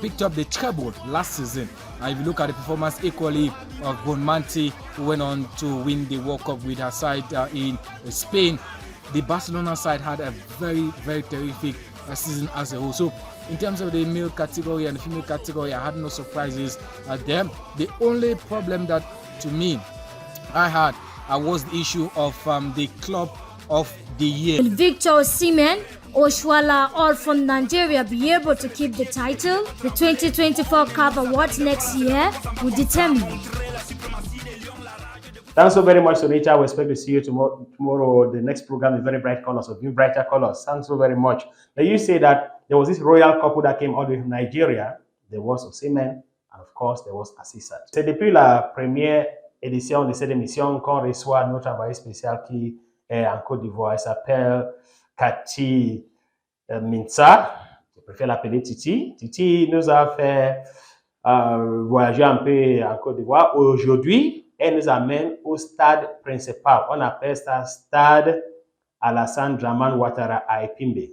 picked up the treble last season. If you look at the performance equally of Bonmanti, who went on to win the World Cup with her side in Spain, the Barcelona side had a very, very terrific season as a whole. So in terms of the male category and the female category, I had no surprises there. The only problem that to me I had was the issue of the club of the year. Will Victor Osimhen, Oshoala, all from Nigeria be able to keep the title? The 2024 CAF Awards next year will determine. Thanks so very much, Sonita. We expect to see you tomorrow. The next program is Very Bright Colors, or New Brighter Colors. Thanks so very much. Now, you say that there was this royal couple that came all the way from Nigeria. There was Osimhen, and of course, there was Assisat. C'est depuis la première édition de cette émission qu'on reçoit notre envoyé spécial qui est en Côte d'Ivoire. Elle s'appelle Cathy Minsa. Je préfère l'appeler Titi. Titi nous a fait voyager un peu en Côte d'Ivoire. Aujourd'hui, elle nous amène au stade principal. On appelle ça stade Alassane Dramane Ouattara à Epimbe.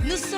Nous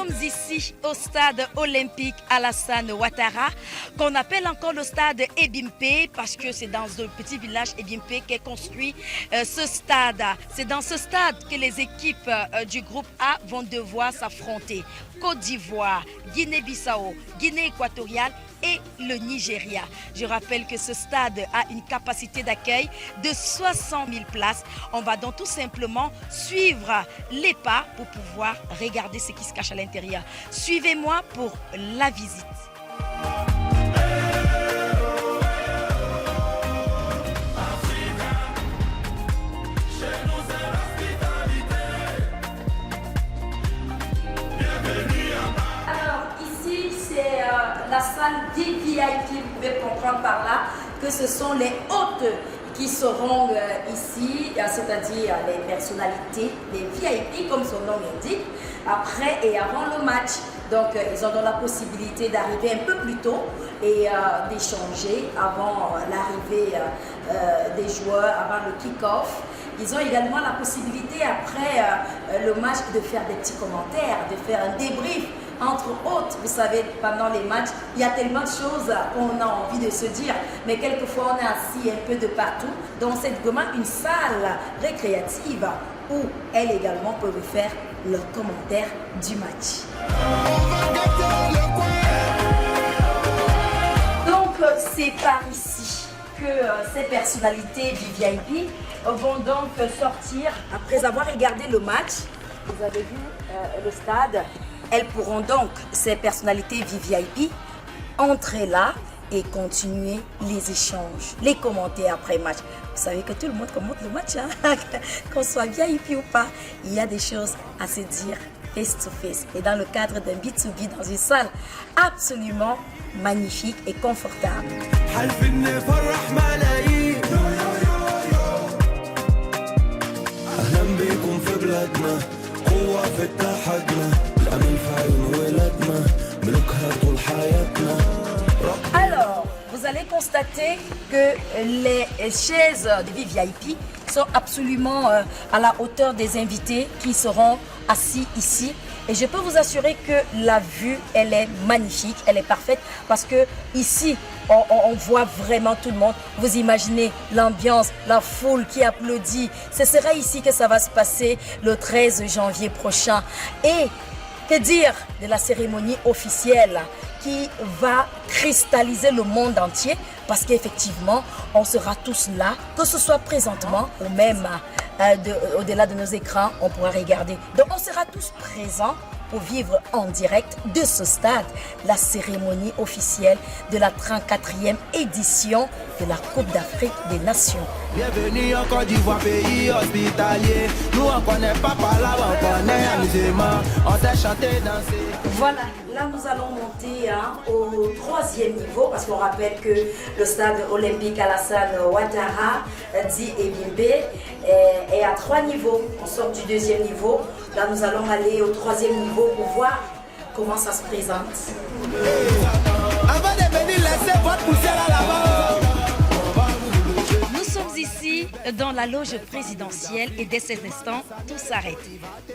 stade olympique Alassane Ouattara, qu'on appelle encore le stade Ebimpe, parce que c'est dans un petit village Ebimpe qu'est construit ce stade. C'est dans ce stade que les équipes du groupe A vont devoir s'affronter. Côte d'Ivoire, Guinée-Bissau, Guinée équatoriale et le Nigeria. Je rappelle que ce stade a une capacité d'accueil de 60 000 places. On va donc tout simplement suivre les pas pour pouvoir regarder ce qui se cache à l'intérieur. Suivez-moi pour la visite. La salle VIP, vous pouvez comprendre par là que ce sont les hôtes qui seront ici, c'est-à-dire les personnalités, les VIP comme son nom l'indique, après et avant le match. Donc ils ont donc la possibilité d'arriver un peu plus tôt et d'échanger avant l'arrivée des joueurs, avant le kick-off. Ils ont également la possibilité après le match de faire des petits commentaires, de faire un débrief entre autres. Vous savez, pendant les matchs, il y a tellement de choses qu'on a envie de se dire, mais quelquefois on est assis un peu de partout. Donc c'est vraiment une salle récréative où elles également peuvent faire leurs commentaires du match. Donc c'est par ici que ces personnalités du VIP vont donc sortir après avoir regardé le match. Vous avez vu le stade. Elles pourront donc, ces personnalités VIP, entrer là et continuer les échanges, les commentaires après match. Vous savez que tout le monde commente le match, hein? Qu'on soit VIP ou pas, il y a des choses à se dire face to face. Et dans le cadre d'un B2B, dans une salle absolument magnifique et confortable. Alors, vous allez constater que les chaises de VIP sont absolument à la hauteur des invités qui seront assis ici. Et je peux vous assurer que la vue, elle est magnifique, elle est parfaite parce que ici, on voit vraiment tout le monde. Vous imaginez l'ambiance, la foule qui applaudit. Ce sera ici que ça va se passer le 13 janvier prochain. Et que dire de la cérémonie officielle qui va cristalliser le monde entier parce qu'effectivement, on sera tous là, que ce soit présentement ou même au-delà de nos écrans, on pourra regarder. Donc on sera tous présents pour vivre en direct de ce stade la cérémonie officielle de la 34e édition de la Coupe d'Afrique des Nations. Bienvenue en Côte d'Ivoire, pays hospitalier. Nous on connaît pas par là, on connaît amusément. On sait chanter, danser. Voilà, là nous allons monter au 3e niveau parce qu'on rappelle que le stade olympique Alassane Ouattara dit Ebimbe est à 3 niveaux. On sort du 2e niveau. Là nous allons aller au 3e niveau pour voir comment ça se présente. Avant de venir laisser votre poussière à l'avant. Nous sommes ici dans la loge présidentielle et dès cet instant, tout s'arrête.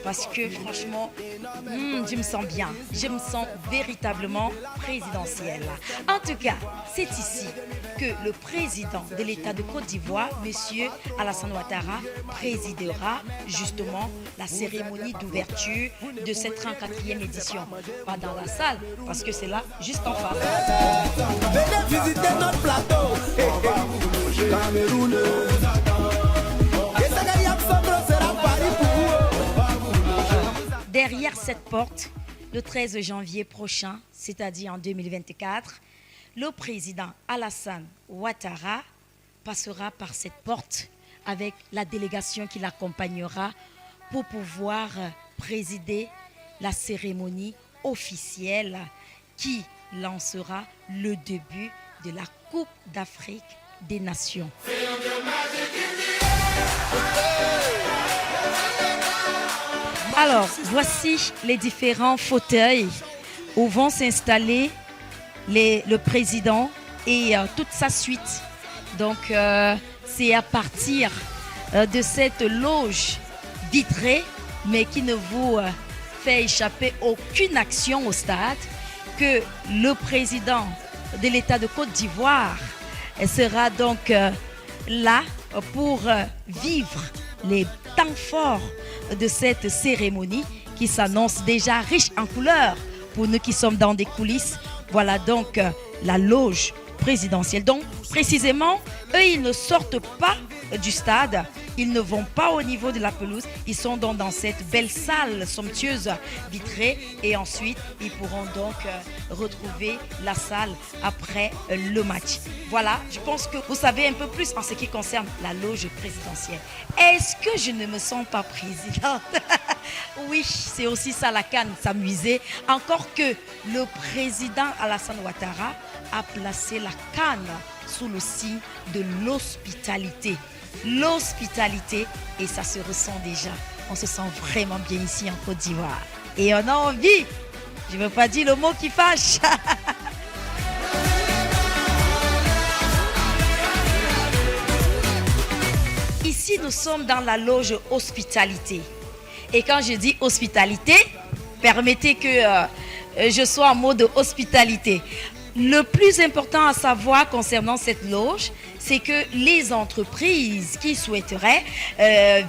Parce que franchement, je me sens bien. Je me sens véritablement présidentielle. En tout cas, c'est ici que le président de l'État de Côte d'Ivoire, M. Alassane Ouattara, présidera justement la cérémonie d'ouverture de cette 34e édition. Pas dans la salle, parce que c'est là, juste en face. Venez visiter notre plateau. Derrière cette porte, le 13 janvier prochain, c'est-à-dire en 2024, le président Alassane Ouattara passera par cette porte avec la délégation qui l'accompagnera pour pouvoir présider la cérémonie officielle qui lancera le début de la Coupe d'Afrique des Nations. Alors, voici les différents fauteuils où vont s'installer le président et toute sa suite. Donc, c'est à partir de cette loge vitrée, mais qui ne vous fait échapper aucune action au stade, que le président de l'État de Côte d'Ivoire sera donc là pour vivre les temps forts de cette cérémonie qui s'annonce déjà riche en couleurs pour nous qui sommes dans des coulisses. Voilà donc la loge présidentielle. Donc précisément, eux, ils ne sortent pas du stade, ils ne vont pas au niveau de la pelouse, ils sont donc dans cette belle salle somptueuse vitrée et ensuite ils pourront donc retrouver la salle après le match. Voilà, je pense que vous savez un peu plus en ce qui concerne la loge présidentielle. Est-ce que je ne me sens pas présidente? Oui, c'est aussi ça la CAN, s'amuser. Encore que le président Alassane Ouattara a placé la CAN sous le signe de l'hospitalité. L'hospitalité, et ça se ressent déjà. On se sent vraiment bien ici en Côte d'Ivoire. Et on a envie, je ne veux pas dire le mot qui fâche. Ici, nous sommes dans la loge hospitalité. Et quand je dis hospitalité, permettez que je sois en mode hospitalité. Le plus important à savoir concernant cette loge, c'est que les entreprises qui souhaiteraient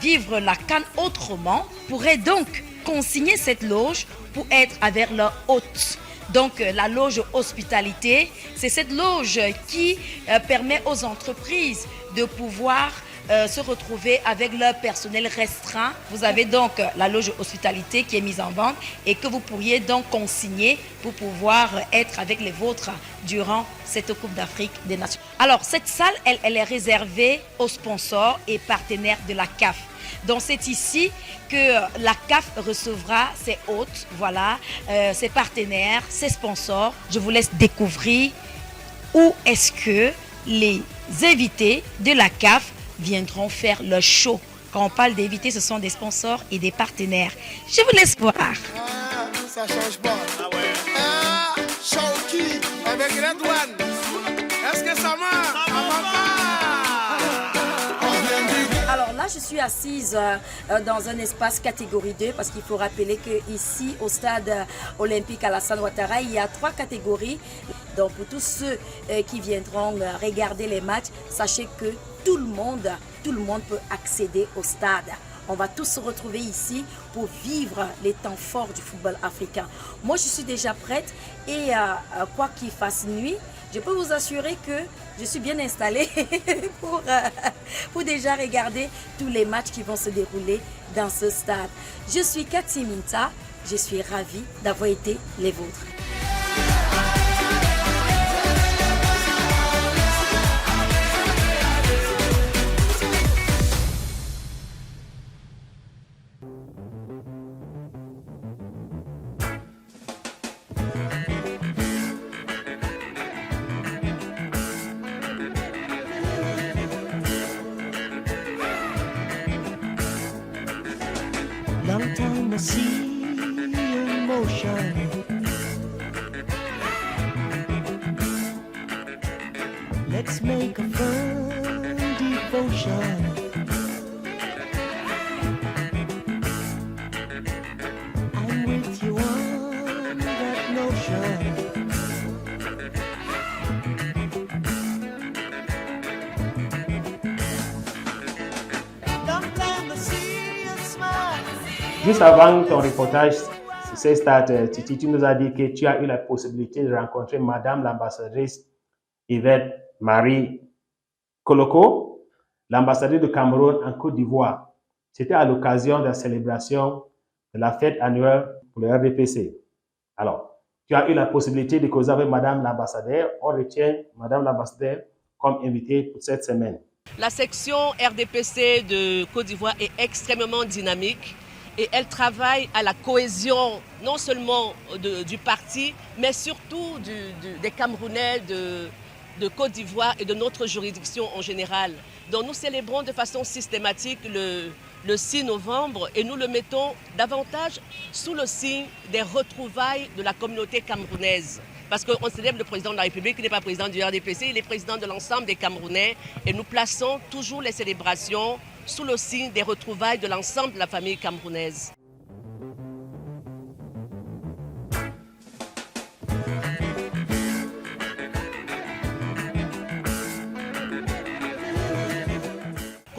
vivre la CAN autrement pourraient donc consigner cette loge pour être avec leur hôte. Donc la loge hospitalité, c'est cette loge qui permet aux entreprises de pouvoir se retrouver avec leur personnel restreint. Vous avez donc la loge hospitalité qui est mise en vente et que vous pourriez donc consigner pour pouvoir être avec les vôtres durant cette Coupe d'Afrique des Nations. Alors cette salle, elle est réservée aux sponsors et partenaires de la CAF. Donc c'est ici que la CAF recevra ses hôtes, voilà, ses partenaires, ses sponsors. Je vous laisse découvrir où est-ce que les invités de la CAF viendront faire leur show. Quand on parle d'invités, ce sont des sponsors et des partenaires. Je vous laisse voir. Ah, ça change pas. Ah ouais. Ah, Shawky avec Red One. Est-ce que ça marche? Alors là, je suis assise dans un espace catégorie 2 parce qu'il faut rappeler qu'ici, au stade olympique Alassane Ouattara, il y a 3 catégories. Donc pour tous ceux qui viendront regarder les matchs, sachez que tout le monde peut accéder au stade. On va tous se retrouver ici pour vivre les temps forts du football africain. Moi, je suis déjà prête et quoi qu'il fasse nuit, je peux vous assurer que je suis bien installée pour déjà regarder tous les matchs qui vont se dérouler dans ce stade. Je suis Cathy Minta, je suis ravie d'avoir été les vôtres. Long time no see in motion. Let's make a firm devotion. I'm with you on that notion. Long time no see you smile. Juste avant ton reportage, c'est stade, Titi, tu nous as dit que tu as eu la possibilité de rencontrer Madame l'ambassadrice Yvette Marie Koloko, l'ambassadrice de Cameroun en Côte d'Ivoire. C'était à l'occasion de la célébration de la fête annuelle pour le RDPC. Alors, tu as eu la possibilité de causer avec Madame l'ambassadeur. On retient Madame l'ambassadeur comme invitée pour cette semaine. La section RDPC de Côte d'Ivoire est extrêmement dynamique et elle travaille à la cohésion non seulement du parti, mais surtout des Camerounais de Côte d'Ivoire et de notre juridiction en général. Donc nous célébrons de façon systématique le 6 novembre et nous le mettons davantage sous le signe des retrouvailles de la communauté camerounaise. Parce qu'on célèbre le président de la République, qui n'est pas président du RDPC, il est président de l'ensemble des Camerounais et nous plaçons toujours les célébrations sous le signe des retrouvailles de l'ensemble de la famille camerounaise.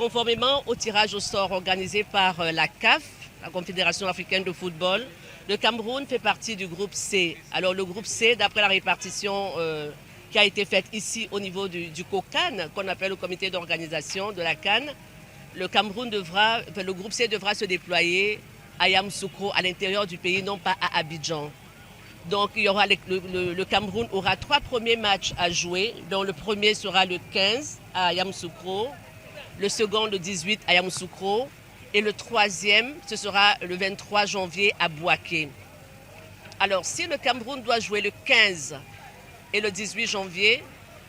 Conformément au tirage au sort organisé par la CAF, la Confédération africaine de football, le Cameroun fait partie du groupe C. Alors le groupe C, d'après la répartition qui a été faite ici au niveau du COCAN, qu'on appelle le comité d'organisation de la CAN, le groupe C devra se déployer à Yamoussoukro, à l'intérieur du pays, non pas à Abidjan. Donc le Cameroun aura 3 premiers matchs à jouer, dont le premier sera le 15 à Yamoussoukro, le second le 18 à Yamoussoukro et le troisième ce sera le 23 janvier à Bouaké. Alors si le Cameroun doit jouer le 15 et le 18 janvier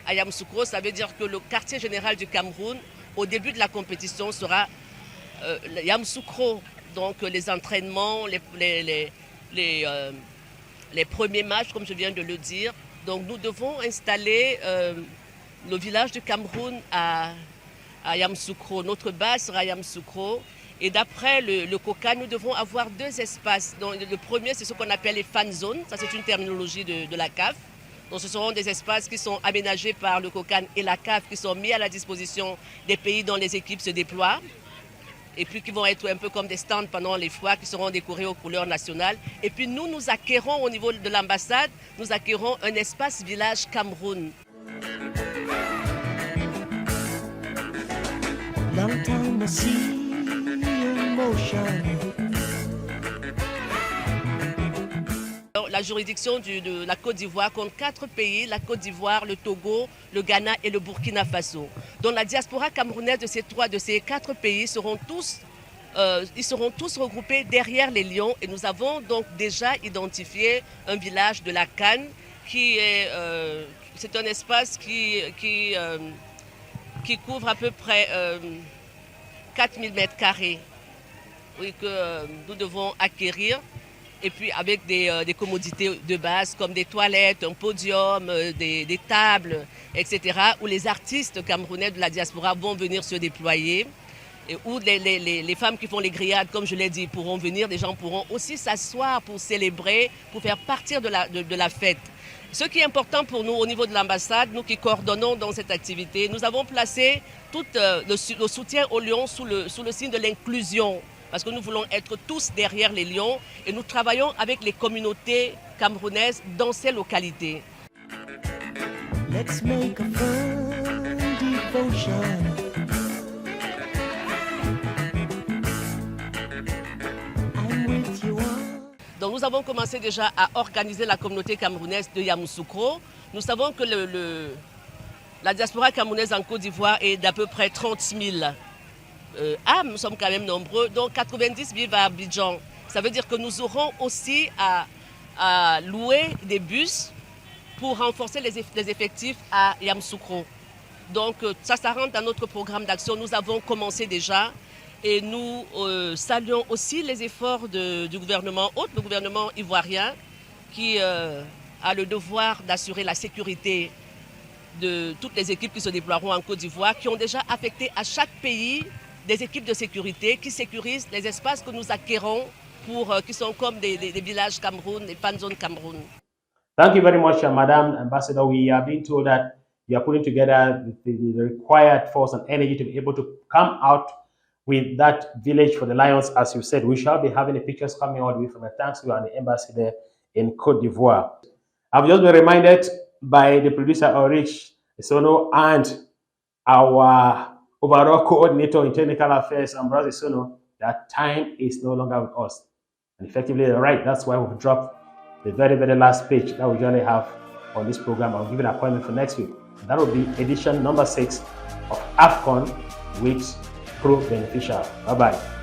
à Yamoussoukro, ça veut dire que le quartier général du Cameroun au début de la compétition sera Yamoussoukro. Donc les entraînements, les premiers matchs, comme je viens de le dire. Donc nous devons installer le village du Cameroun à Yamoussoukro. Notre base sera à Yamoussoukro. Et d'après le COCA, nous devons avoir 2 espaces. Donc, le premier, c'est ce qu'on appelle les fan zones. Ça, c'est une terminologie de la CAF. Donc ce seront des espaces qui sont aménagés par le COCAN et la CAF, qui sont mis à la disposition des pays dont les équipes se déploient. Et puis qui vont être un peu comme des stands pendant les fois, qui seront décorés aux couleurs nationales. Et puis nous acquérons au niveau de l'ambassade, nous acquérons un espace village Cameroun. Long time no see in motion. La juridiction de la Côte d'Ivoire compte 4 pays, la Côte d'Ivoire, le Togo, le Ghana et le Burkina Faso. Donc la diaspora camerounaise de ces 4 pays seront tous regroupés derrière les lions. Et nous avons donc déjà identifié un village de la Cannes qui est c'est un espace qui couvre à peu près 4000 mètres carrés, oui, que nous devons acquérir. Et puis avec des commodités de base comme des toilettes, un podium, des tables, etc. où les artistes camerounais de la diaspora vont venir se déployer. Et où les femmes qui font les grillades, comme je l'ai dit, pourront venir. Les gens pourront aussi s'asseoir pour célébrer, pour faire partir de la fête. Ce qui est important pour nous au niveau de l'ambassade, nous qui coordonnons dans cette activité, nous avons placé tout le soutien aux lions sous le signe de l'inclusion. Parce que nous voulons être tous derrière les lions et nous travaillons avec les communautés camerounaises dans ces localités. Let's make a firm devotion. I'm with you all. Donc nous avons commencé déjà à organiser la communauté camerounaise de Yamoussoukro. Nous savons que la diaspora camerounaise en Côte d'Ivoire est d'à peu près 30 000 âmes, nous sommes quand même nombreux, donc 90 vivent à Abidjan. Ça veut dire que nous aurons aussi à louer des bus pour renforcer les effectifs à Yamoussoukro. Donc ça rentre dans notre programme d'action. Nous avons commencé déjà et nous saluons aussi les efforts du gouvernement hôte, le gouvernement ivoirien, qui a le devoir d'assurer la sécurité de toutes les équipes qui se déploieront en Côte d'Ivoire, qui ont déjà affecté à chaque pays des équipes de sécurité qui sécurisent les espaces que nous acquérons qui sont comme des villages Cameroun, des fan zones Cameroun. Thank you very much, Madam Ambassador. We are being told that you are putting together the required force and energy to be able to come out with that village for the lions, as you said. We shall be having the pictures coming all the way from the thanks to you and the embassy there in Côte d'Ivoire. I've just been reminded by the producer, Ulrich Sono, and our overall coordinator in technical affairs, Ambrose Sono, that time is no longer with us. And effectively, right, that's why we've dropped the very, very last page that we usually have on this program. I'll give an appointment for next week. That will be edition number 6 of AFCON with Pro Beneficial. Bye-bye.